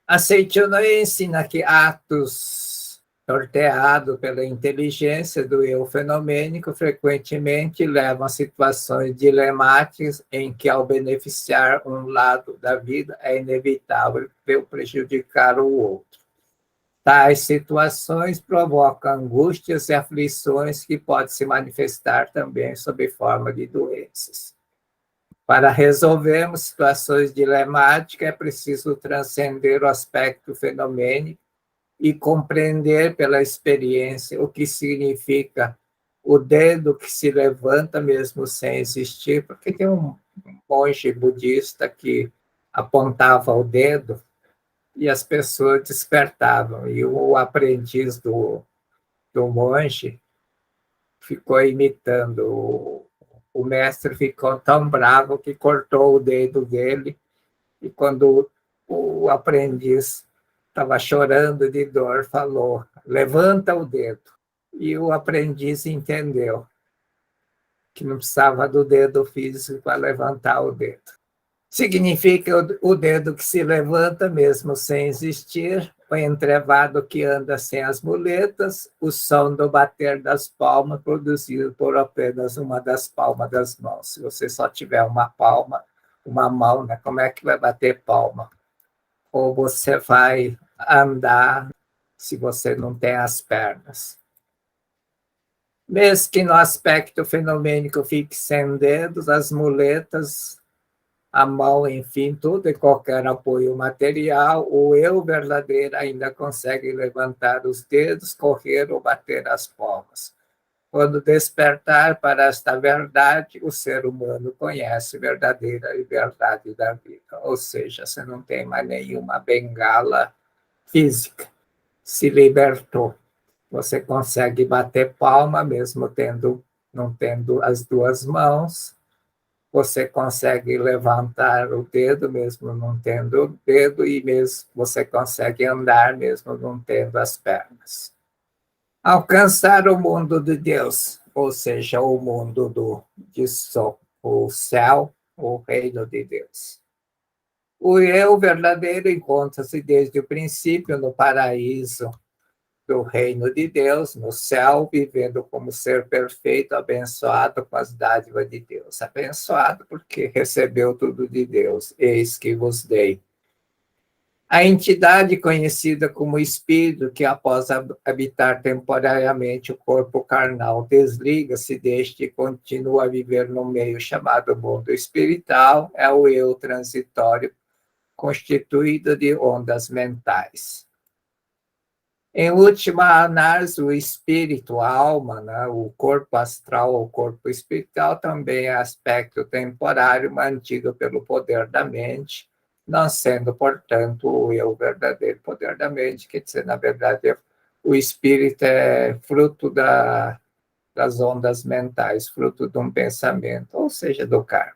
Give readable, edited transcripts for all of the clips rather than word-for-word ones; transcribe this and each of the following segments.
A Seichonoye ensina que atos norteados pela inteligência do eu fenomênico frequentemente levam a situações dilemáticas em que, ao beneficiar um lado da vida, é inevitável prejudicar o outro. Tais situações provocam angústias e aflições que podem se manifestar também sob forma de doenças. Para resolvermos situações dilemáticas, é preciso transcender o aspecto fenomênico e compreender pela experiência o que significa o dedo que se levanta mesmo sem existir, porque tem um monge budista que apontava o dedo e as pessoas despertavam, e o aprendiz do monge ficou imitando. O mestre ficou tão bravo que cortou o dedo dele, e quando o aprendiz estava chorando de dor, falou: levanta o dedo. E o aprendiz entendeu que não precisava do dedo físico para levantar o dedo. Significa o dedo que se levanta mesmo sem existir, o entrevado que anda sem as muletas, o som do bater das palmas produzido por apenas uma das palmas das mãos. Se você só tiver uma palma, uma mão, né, como é que vai bater palma? Ou você vai andar se você não tem as pernas. Mesmo que no aspecto fenomênico fique sem dedos, as muletas, a mão, enfim, tudo e qualquer apoio material, o eu verdadeiro ainda consegue levantar os dedos, correr ou bater as palmas. Quando despertar para esta verdade, o ser humano conhece a verdadeira liberdade da vida, ou seja, você não tem mais nenhuma bengala física, se libertou. Você consegue bater palma mesmo não tendo as duas mãos, você consegue levantar o dedo mesmo não tendo o dedo, e mesmo você consegue andar mesmo não tendo as pernas. Alcançar o mundo de Deus, ou seja, o mundo de sol, o céu, o reino de Deus. O eu verdadeiro encontra-se desde o princípio no paraíso do reino de Deus, no céu, vivendo como ser perfeito, abençoado com as dádivas de Deus. Abençoado porque recebeu tudo de Deus. Eis que vos dei. A entidade conhecida como espírito, que após habitar temporariamente o corpo carnal, desliga-se deste e continua a viver no meio chamado mundo espiritual, é o eu transitório, constituído de ondas mentais. Em última análise, o espírito, a alma, né, o corpo astral ou corpo espiritual também é aspecto temporário mantido pelo poder da mente, não sendo, portanto, o eu verdadeiro poder da mente, quer dizer, na verdade, o espírito é fruto das ondas mentais, fruto de um pensamento, ou seja, do karma.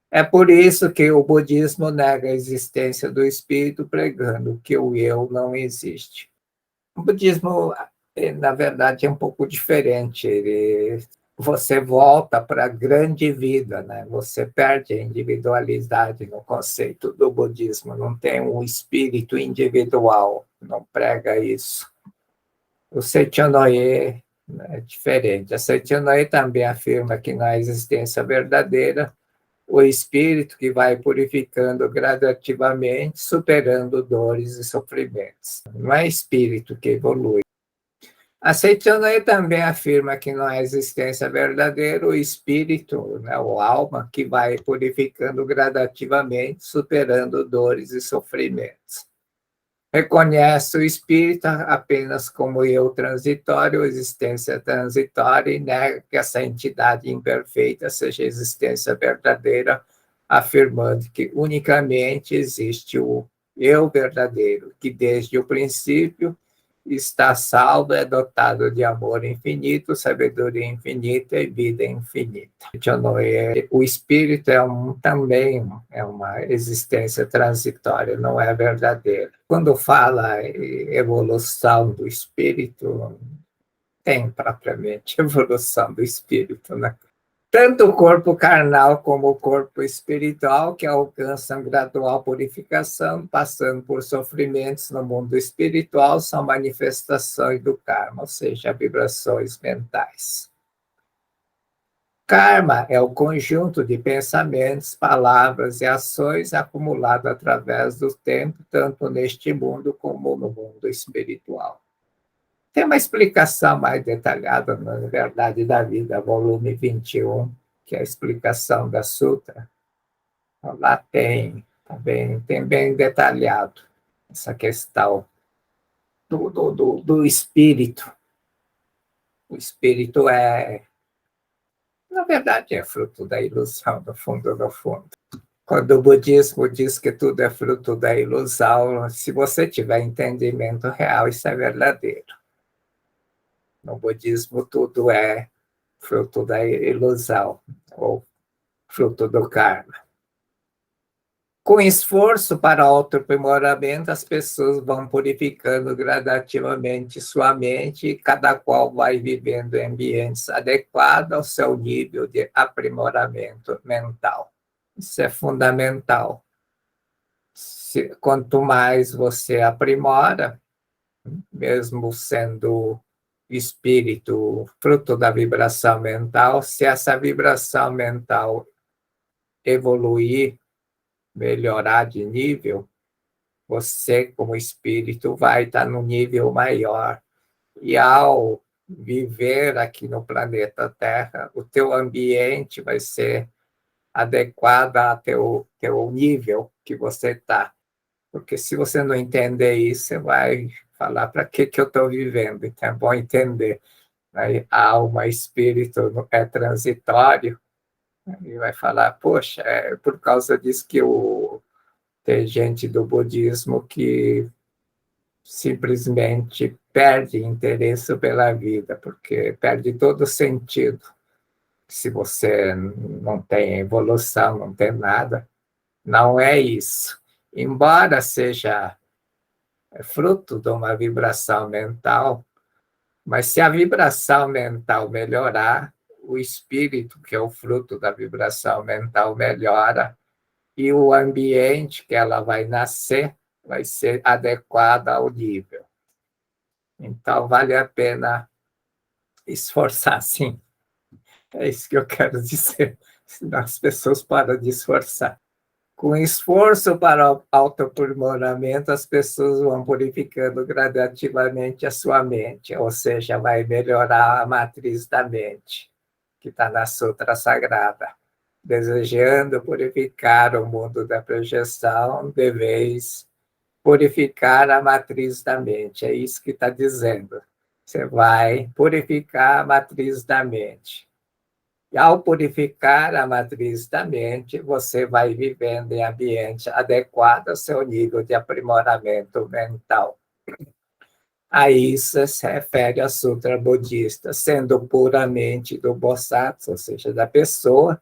É por isso que o budismo nega a existência do espírito, pregando que o eu não existe. O budismo, na verdade, é um pouco diferente. Você volta para a grande vida, né? Você perde a individualidade no conceito do budismo. Não tem um espírito individual, não prega isso. O Seichonoye, né, é diferente. A Seichonoye também afirma que na existência verdadeira, o espírito que vai purificando gradativamente, superando dores e sofrimentos. Não é espírito que evolui. A Seichonoye também afirma que não há existência verdadeira, o espírito, né, ou alma, que vai purificando gradativamente, superando dores e sofrimentos. Reconhece o espírito apenas como eu transitório, existência transitória, e nega que essa entidade imperfeita seja existência verdadeira, afirmando que unicamente existe o eu verdadeiro, que desde o princípio está salvo, é dotado de amor infinito, sabedoria infinita e vida infinita. O espírito também é uma existência transitória, não é verdadeira. Quando fala em evolução do espírito, tem propriamente evolução do espírito, né? tanto o corpo carnal como o corpo espiritual, que alcançam gradual purificação, passando por sofrimentos no mundo espiritual, são manifestações do karma, ou seja, vibrações mentais. Karma é o conjunto de pensamentos, palavras e ações acumulado através do tempo, tanto neste mundo como no mundo espiritual. Tem uma explicação mais detalhada na Verdade da Vida, volume 21, que é a explicação da Sutra. Lá tem bem detalhado essa questão do espírito. O espírito na verdade, é fruto da ilusão, no fundo, no fundo. Quando o budismo diz que tudo é fruto da ilusão, se você tiver entendimento real, isso é verdadeiro. No budismo, tudo é fruto da ilusão, ou fruto do karma. Com esforço para autoaprimoramento, as pessoas vão purificando gradativamente sua mente, e cada qual vai vivendo em ambientes adequados ao seu nível de aprimoramento mental. Isso é fundamental. Quanto mais você aprimora, mesmo sendo espírito fruto da vibração mental, se essa vibração mental evoluir, melhorar de nível, você, como espírito, vai estar no nível maior. E ao viver aqui no planeta Terra, o teu ambiente vai ser adequado ao teu nível que você está. Porque se você não entender isso, você vai falar para que eu estou vivendo. Então é bom entender. Aí, alma, espírito é transitório. E vai falar, poxa, é por causa disso que tem gente do budismo que simplesmente perde interesse pela vida, porque perde todo o sentido. Se você não tem evolução, não tem nada, não é isso. Embora seja fruto de uma vibração mental, mas se a vibração mental melhorar, o espírito, que é o fruto da vibração mental, melhora, e o ambiente que ela vai nascer vai ser adequado ao nível. Então, vale a pena esforçar, sim. É isso que eu quero dizer. Senão as pessoas param de esforçar. Com esforço para o autoaprimoramento, as pessoas vão purificando gradativamente a sua mente, ou seja, vai melhorar a matriz da mente, que está na Sutra Sagrada. Desejando purificar o mundo da projeção, deveis purificar a matriz da mente. É isso que está dizendo. Você vai purificar a matriz da mente. E ao purificar a matriz da mente, você vai vivendo em ambiente adequado ao seu nível de aprimoramento mental. A isso se refere a Sutra Budista, sendo puramente do Bosatsu, ou seja, da pessoa,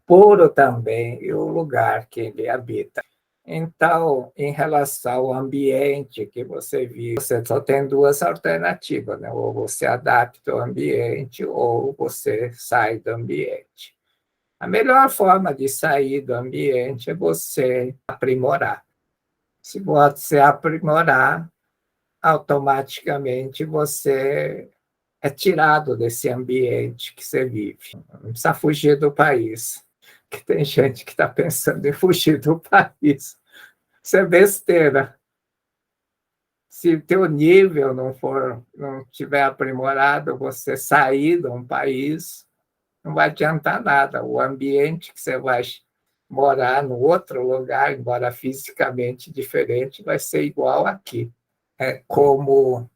puro também o lugar que ele habita. Então, em relação ao ambiente que você vive, você só tem duas alternativas, né? Ou você adapta o ambiente, ou você sai do ambiente. A melhor forma de sair do ambiente é você aprimorar. Se você aprimorar, automaticamente você é tirado desse ambiente que você vive. Não precisa fugir do país, que tem gente que está pensando em fugir do país. Isso é besteira. Se o teu nível não tiver aprimorado, você sair de um país, não vai adiantar nada. O ambiente que você vai morar no outro lugar, embora fisicamente diferente, vai ser igual aqui. É como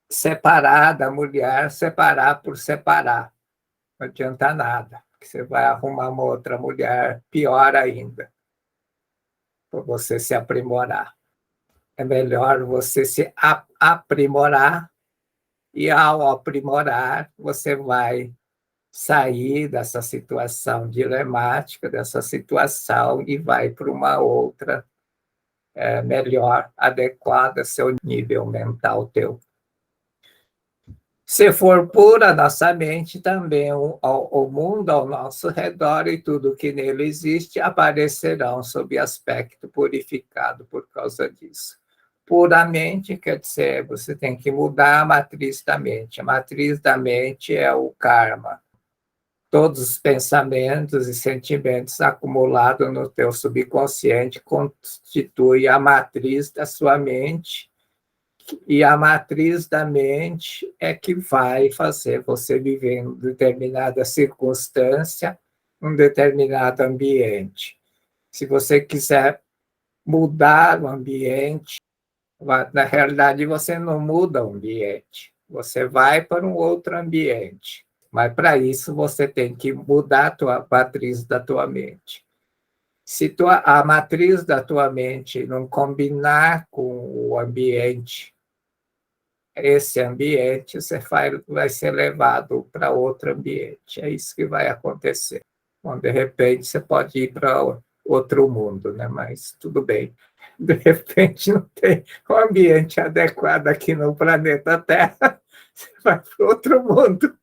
separar da mulher, separar por separar. Não adianta nada, porque você vai arrumar uma outra mulher pior ainda, para você se aprimorar. É melhor você se aprimorar, e ao aprimorar, você vai sair dessa situação dilemática, dessa situação, e vai para uma outra melhor, adequada ao seu nível mental teu. Se for pura nossa mente, também o mundo ao nosso redor e tudo que nele existe aparecerão sob aspecto purificado por causa disso. Puramente quer dizer, você tem que mudar a matriz da mente. A matriz da mente é o karma. Todos os pensamentos e sentimentos acumulados no teu subconsciente constituem a matriz da sua mente, e a matriz da mente é que vai fazer você viver em determinada circunstância, um determinado ambiente. Se você quiser mudar o ambiente, na realidade você não muda o ambiente, você vai para um outro ambiente. Mas para isso você tem que mudar a tua matriz da tua mente. Se a matriz da tua mente não combinar com o ambiente, esse ambiente você vai ser levado para outro ambiente. É isso que vai acontecer. Bom, de repente você pode ir para outro mundo, né? Mas tudo bem. De repente não tem um ambiente adequado aqui no planeta Terra, você vai para outro mundo.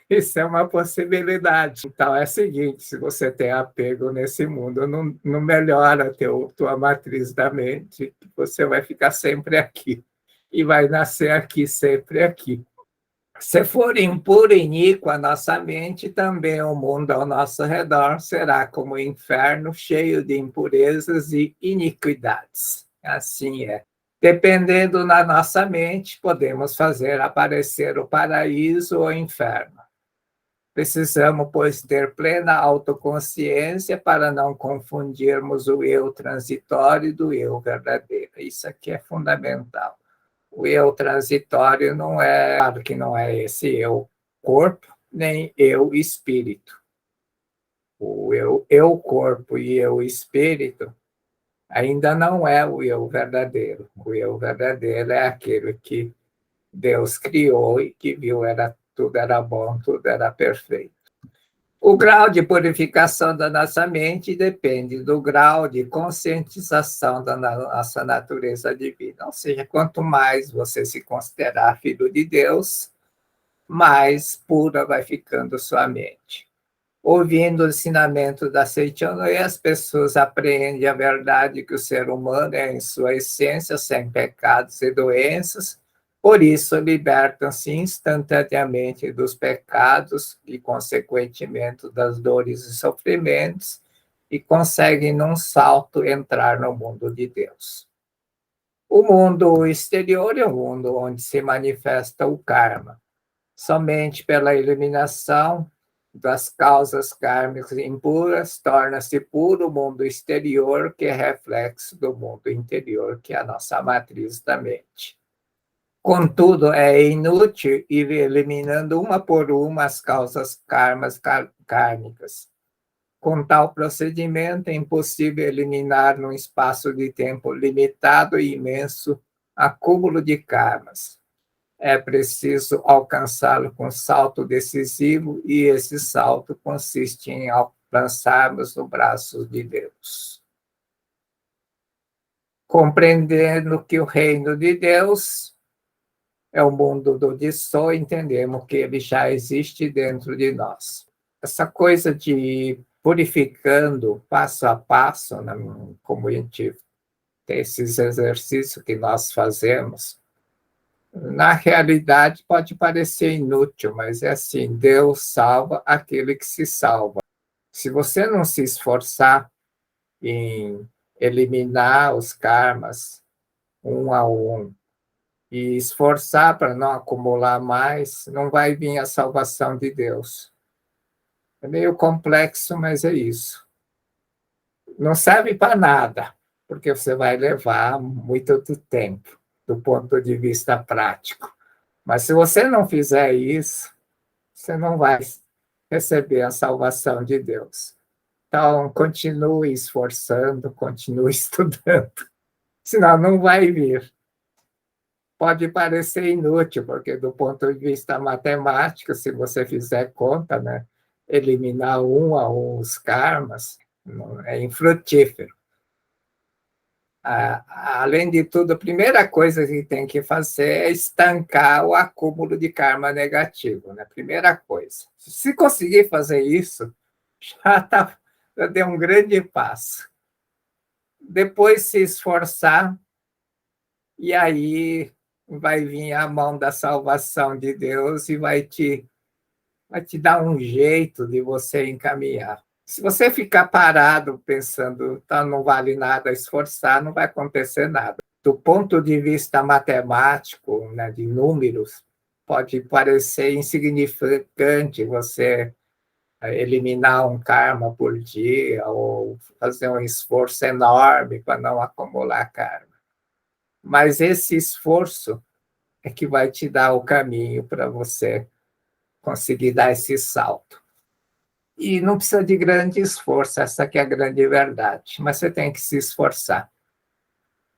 Isso é uma possibilidade. Então, é o seguinte, se você tem apego nesse mundo, não melhora tua matriz da mente, você vai ficar sempre aqui. E vai nascer aqui, sempre aqui. Se for impura e iníqua a nossa mente, também o mundo ao nosso redor será como um inferno cheio de impurezas e iniquidades. Assim é. Dependendo da nossa mente, podemos fazer aparecer o paraíso ou o inferno. Precisamos, pois, ter plena autoconsciência para não confundirmos o eu transitório do eu verdadeiro. Isso aqui é fundamental. O eu transitório não é, claro que não é esse eu corpo, nem eu espírito. O eu corpo e eu espírito ainda não é o eu verdadeiro. O eu verdadeiro é aquele que Deus criou e que viu tudo era bom, tudo era perfeito. O grau de purificação da nossa mente depende do grau de conscientização da nossa natureza divina. Ou seja, quanto mais você se considerar filho de Deus, mais pura vai ficando sua mente. Ouvindo o ensinamento da Seitianoye, as pessoas apreendem a verdade que o ser humano é, em sua essência, sem pecados e doenças. Por isso, libertam-se instantaneamente dos pecados e, consequentemente, das dores e sofrimentos, e conseguem, num salto, entrar no mundo de Deus. O mundo exterior é um mundo onde se manifesta o karma. Somente pela eliminação das causas kármicas impuras torna-se puro o mundo exterior, que é reflexo do mundo interior, que é a nossa matriz da mente. Contudo, é inútil ir eliminando uma por uma as causas kármicas. Com tal procedimento, é impossível eliminar, num espaço de tempo limitado e imenso, acúmulo de karmas. É preciso alcançá-lo com salto decisivo, e esse salto consiste em alcançarmos no braço de Deus. Compreendendo que o reino de Deus é o mundo do Dissô, entendemos que ele já existe dentro de nós. Essa coisa de purificando passo a passo, né, como a gente tem esses exercícios que nós fazemos, na realidade pode parecer inútil, mas é assim, Deus salva aquele que se salva. Se você não se esforçar em eliminar os karmas um a um, e esforçar para não acumular mais, não vai vir a salvação de Deus. É meio complexo, mas é isso. Não serve para nada, porque você vai levar muito tempo, do ponto de vista prático. Mas se você não fizer isso, você não vai receber a salvação de Deus. Então, continue esforçando, continue estudando, senão não vai vir. Pode parecer inútil, porque do ponto de vista matemático, se você fizer conta, né, eliminar um a um os karmas, é infrutífero. Além de tudo, a primeira coisa que tem que fazer é estancar o acúmulo de karma negativo, né? Primeira coisa. Se conseguir fazer isso, já deu um grande passo. Depois se esforçar, e aí vai vir a mão da salvação de Deus e vai te dar um jeito de você encaminhar. Se você ficar parado pensando, tá, não vale nada esforçar, não vai acontecer nada. Do ponto de vista matemático, né, de números, pode parecer insignificante você eliminar um karma por dia ou fazer um esforço enorme para não acumular karma. Mas esse esforço é que vai te dar o caminho para você conseguir dar esse salto. E não precisa de grande esforço, essa que é a grande verdade, mas você tem que se esforçar.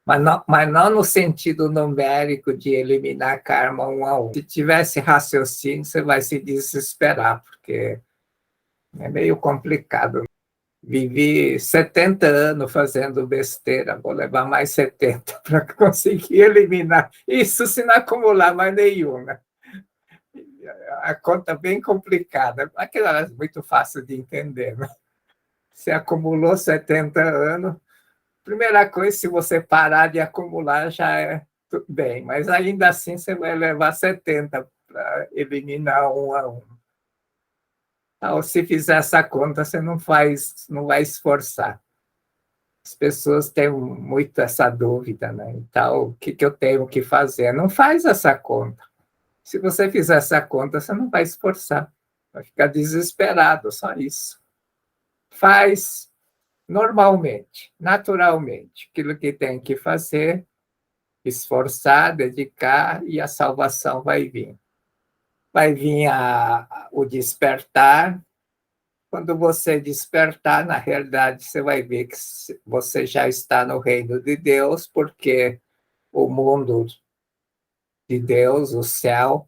Mas não no sentido numérico de eliminar karma um a um. Se tivesse raciocínio, você vai se desesperar, porque é meio complicado. Vivi 70 anos fazendo besteira, vou levar mais 70 para conseguir eliminar. Isso se não acumular mais nenhuma. A conta bem complicada, aquela é muito fácil de entender. Né? Você acumulou 70 anos, primeira coisa, se você parar de acumular, já é tudo bem, mas ainda assim você vai levar 70 para eliminar um a um. Então, se fizer essa conta, você não vai esforçar. As pessoas têm muito essa dúvida, né? Então, o que eu tenho que fazer? Não faz essa conta. Se você fizer essa conta, você não vai esforçar. Vai ficar desesperado, só isso. Faz normalmente, naturalmente, aquilo que tem que fazer, esforçar, dedicar, e a salvação vai vir. Vai vir o despertar. Quando você despertar, na realidade, você vai ver que você já está no reino de Deus, porque o mundo de Deus, o céu,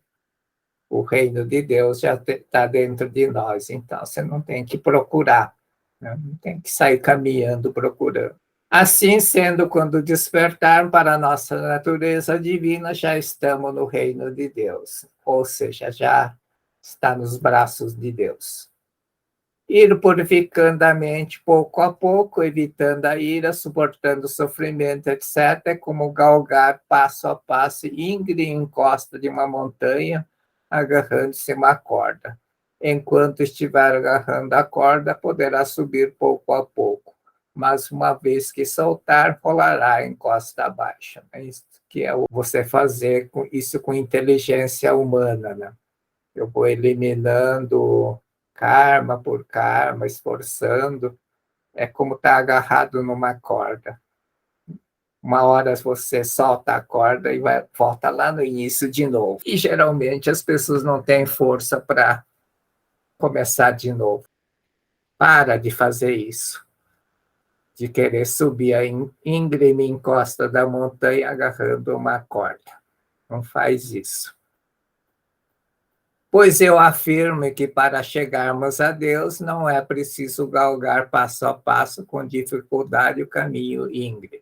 o reino de Deus já está dentro de nós. Então, você não tem que procurar, né? Não tem que sair caminhando procurando. Assim sendo, quando despertar para a nossa natureza divina, já estamos no reino de Deus, ou seja, já está nos braços de Deus. Ir purificando a mente pouco a pouco, evitando a ira, suportando o sofrimento, etc., é como galgar passo a passo, íngreme encosta de uma montanha, agarrando-se uma corda. Enquanto estiver agarrando a corda, poderá subir pouco a pouco, mas uma vez que soltar, rolará a encosta abaixo. É isso que é você fazer isso com inteligência humana, né? Eu vou eliminando karma por karma, esforçando, é como estar agarrado numa corda. Uma hora você solta a corda e volta lá no início de novo. E geralmente as pessoas não têm força para começar de novo. Para de fazer isso, de querer subir a íngreme encosta da montanha agarrando uma corda. Não faz isso. Pois eu afirmo que para chegarmos a Deus não é preciso galgar passo a passo com dificuldade o caminho íngreme.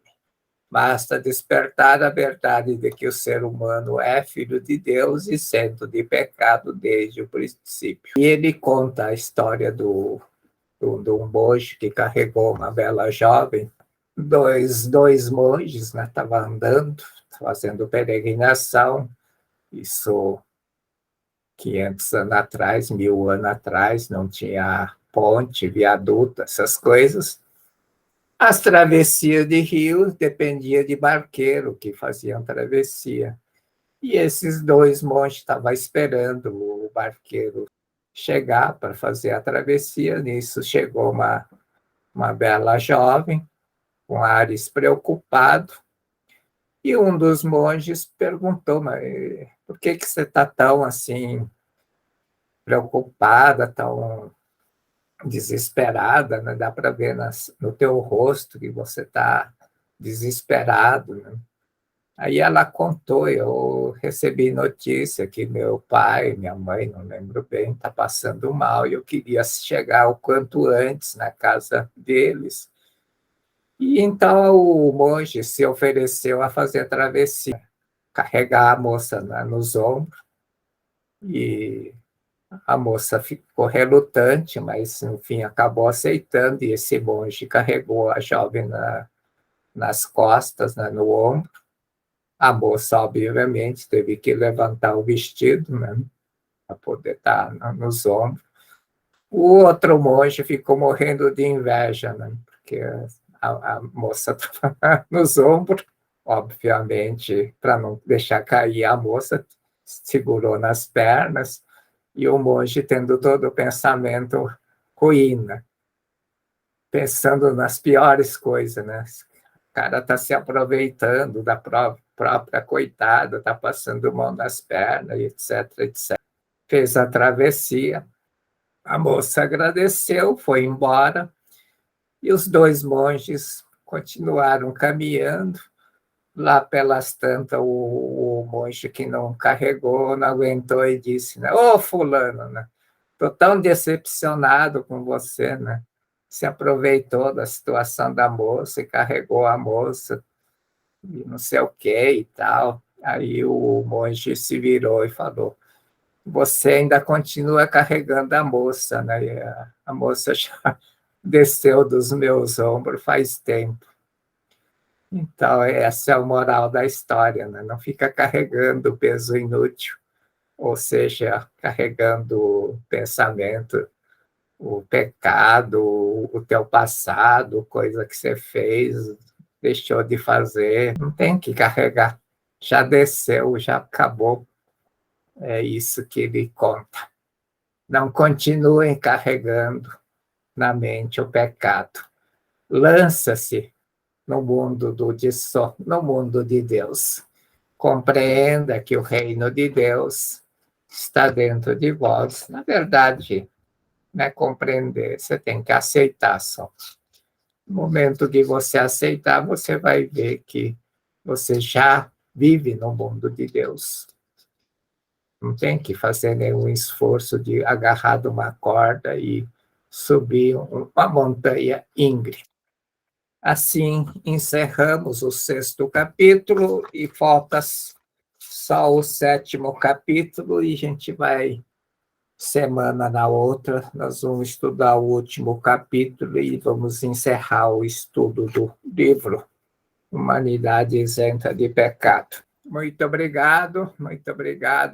Basta despertar a verdade de que o ser humano é filho de Deus e isento de pecado desde o princípio. E ele conta a história de um monge que carregou uma bela jovem. Dois monges, né, estavam andando, fazendo peregrinação, isso 500 anos atrás, 1000 anos atrás, não tinha ponte, viaduto, essas coisas. As travessias de rio dependiam de barqueiro que faziam travessia. E esses dois monges estavam esperando o barqueiro chegar para fazer a travessia. Nisso chegou uma bela jovem, com ares preocupado, e um dos monges perguntou: mas por que você está tão assim preocupada, tão desesperada, né? Dá para ver no teu rosto que você está desesperado, né? Aí ela contou: eu recebi notícia que meu pai, minha mãe, não lembro bem, está passando mal e eu queria chegar o quanto antes na casa deles. E então o monge se ofereceu a fazer a travessia, carregar a moça nos ombros, e a moça ficou relutante, mas, enfim, acabou aceitando, e esse monge carregou a jovem nas costas, no ombro. A moça, obviamente, teve que levantar o vestido, né, para poder estar nos ombros. O outro monge ficou morrendo de inveja, né, porque a moça estava nos ombros, obviamente, para não deixar cair a moça, segurou nas pernas, e o monge tendo todo o pensamento ruim, né? Pensando nas piores coisas, né? O cara está se aproveitando da própria coitada, está passando mão nas pernas, etc, etc. Fez a travessia, a moça agradeceu, foi embora, e os dois monges continuaram caminhando. Lá pelas tantas, o monge que não carregou, não aguentou e disse, né? Ô, fulano, né? Estou tão decepcionado com você, né? Se aproveitou da situação da moça e carregou a moça, e não sei o que e tal. Aí o monge se virou e falou, você ainda continua carregando a moça, né? E a moça já desceu dos meus ombros faz tempo. Então, essa é a moral da história, né? Não fica carregando peso inútil, ou seja, carregando o pensamento, o pecado, o teu passado, coisa que você fez, deixou de fazer, não tem que carregar. Já desceu, já acabou. É isso que ele conta. Não continuem carregando na mente o pecado. Lança-se no mundo de Deus. Compreenda que o reino de Deus está dentro de vós. Na verdade, não é compreender, você tem que aceitar só. No momento que você aceitar, você vai ver que você já vive no mundo de Deus. Não tem que fazer nenhum esforço de agarrar uma corda e subir uma montanha íngreme. Assim, encerramos o 6º capítulo e falta só o 7º capítulo e a gente vai, semana na outra, nós vamos estudar o último capítulo e vamos encerrar o estudo do livro Humanidade Isenta de Pecado. Muito obrigado, muito obrigado.